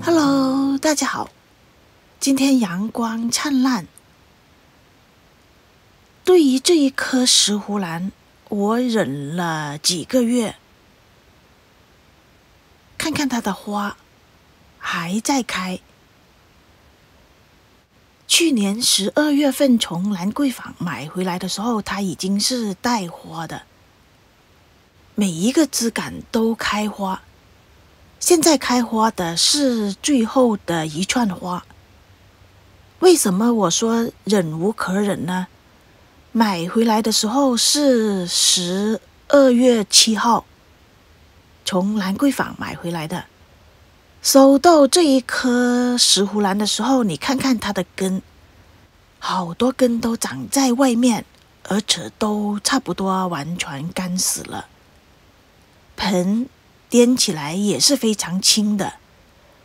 Hello， 大家好，今天阳光灿烂。对于这一颗石斛兰，我忍了几个月，看看它的花还在开。去年12月份从兰桂坊买回来的时候，它已经是带花的，每一个枝干都开花。现在开花的是最后的一串花。为什么我说忍无可忍呢？买回来的时候是12月7号从兰桂坊买回来的。收到这一颗石斛兰的时候，你看看它的根，好多根都长在外面，而且都差不多完全干死了。盆掂起来也是非常轻的，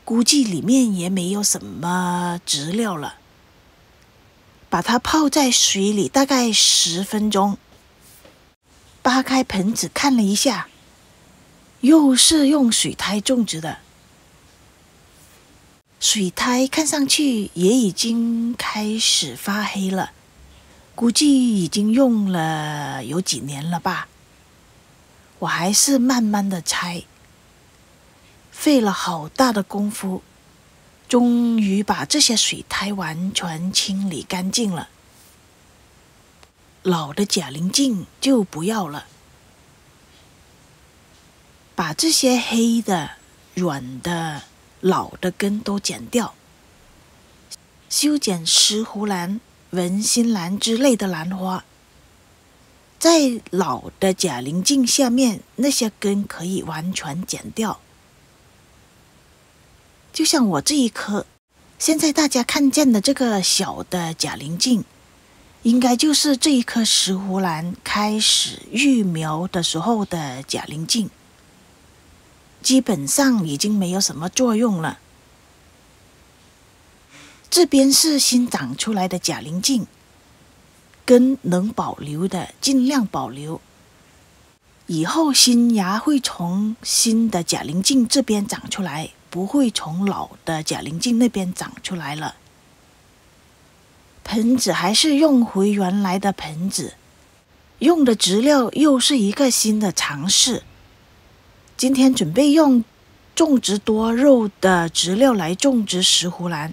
估计里面也没有什么植料了。把它泡在水里大概10分钟，扒开盆子看了一下，又是用水苔种植的。水苔看上去也已经开始发黑了，估计已经用了有几年了吧。我还是慢慢的拆，费了好大的功夫，终于把这些水苔完全清理干净了。老的假鳞茎就不要了，把这些黑的、软的、老的根都剪掉，修剪石斛兰、文心兰之类的兰花。在老的假鳞茎下面，那些根可以完全剪掉。就像我这一颗，现在大家看见的这个小的假鳞茎，应该就是这一颗石斛兰开始育苗的时候的假鳞茎，基本上已经没有什么作用了。这边是新长出来的假鳞茎，根能保留的尽量保留，以后新芽会从新的假鳞茎这边长出来，不会从老的假鳞茎那边长出来了。盆子还是用回原来的盆子，用的植料又是一个新的尝试。今天准备用种植多肉的植料来种植石斛兰，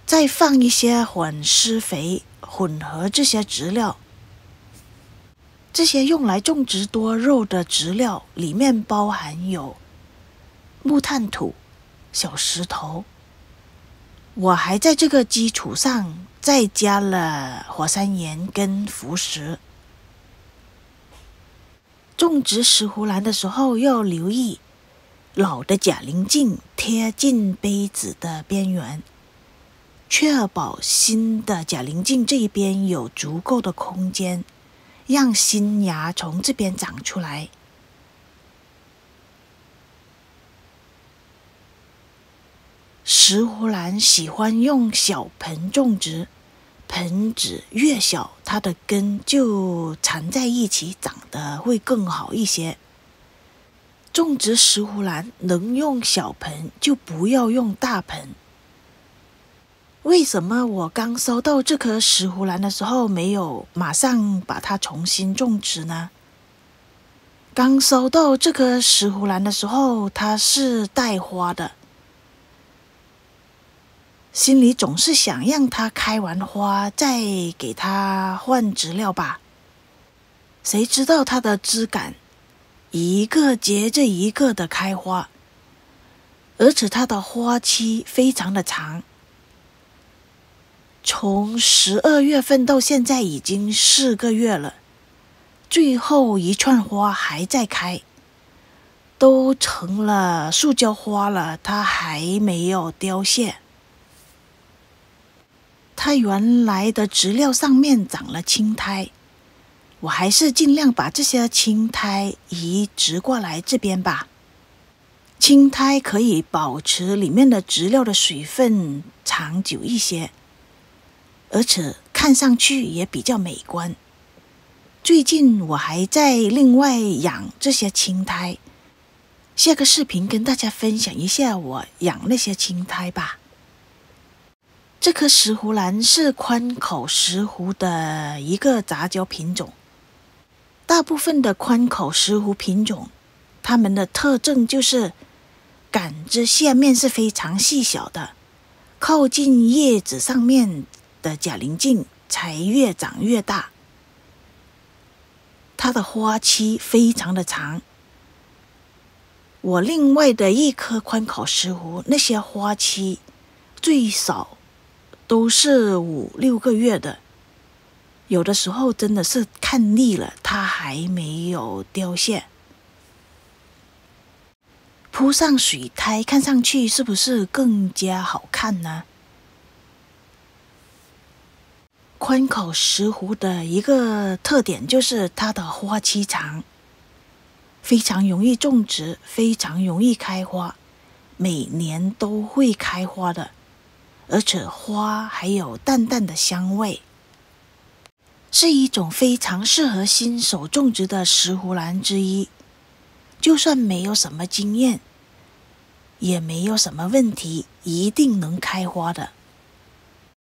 再放一些混施肥，混合这些植料。这些用来种植多肉的植料里面包含有木炭土、小石头。我还在这个基础上再加了火山岩跟浮石。种植石斛兰的时候要留意老的假鳞茎贴近杯子的边缘，确保新的假鳞茎这一边有足够的空间，让新芽从这边长出来。石斛兰喜欢用小盆种植，盆子越小，它的根就缠在一起，长得会更好一些。种植石斛兰能用小盆，就不要用大盆。为什么我刚收到这颗石斛兰的时候没有马上把它重新种植呢？刚收到这颗石斛兰的时候，它是带花的，心里总是想让它开完花再给它换植料吧。谁知道它的枝干一个接着一个的开花，而且它的花期非常的长，从12月份到现在已经4个月了，最后一串花还在开，都成了塑胶花了，它还没有凋谢。它原来的植料上面长了青苔，我还是尽量把这些青苔移植过来这边吧。青苔可以保持里面的植料的水分长久一些，而且看上去也比较美观。最近我还在另外养这些青苔，下个视频跟大家分享一下我养那些青苔吧。这颗石斛兰是宽口石斛的一个杂交品种。大部分的宽口石斛品种，它们的特征就是杆子下面是非常细小的，靠近叶子上面的假鳞茎才越长越大。它的花期非常的长。我另外的一颗宽口石斛，那些花期最少都是5-6个月的，有的时候真的是看腻了，它还没有凋谢。铺上水苔，看上去是不是更加好看呢？宽口石斛的一个特点就是它的花期长，非常容易种植，非常容易开花，每年都会开花的，而且花还有淡淡的香味，是一种非常适合新手种植的石斛兰之一。就算没有什么经验，也没有什么问题，一定能开花的。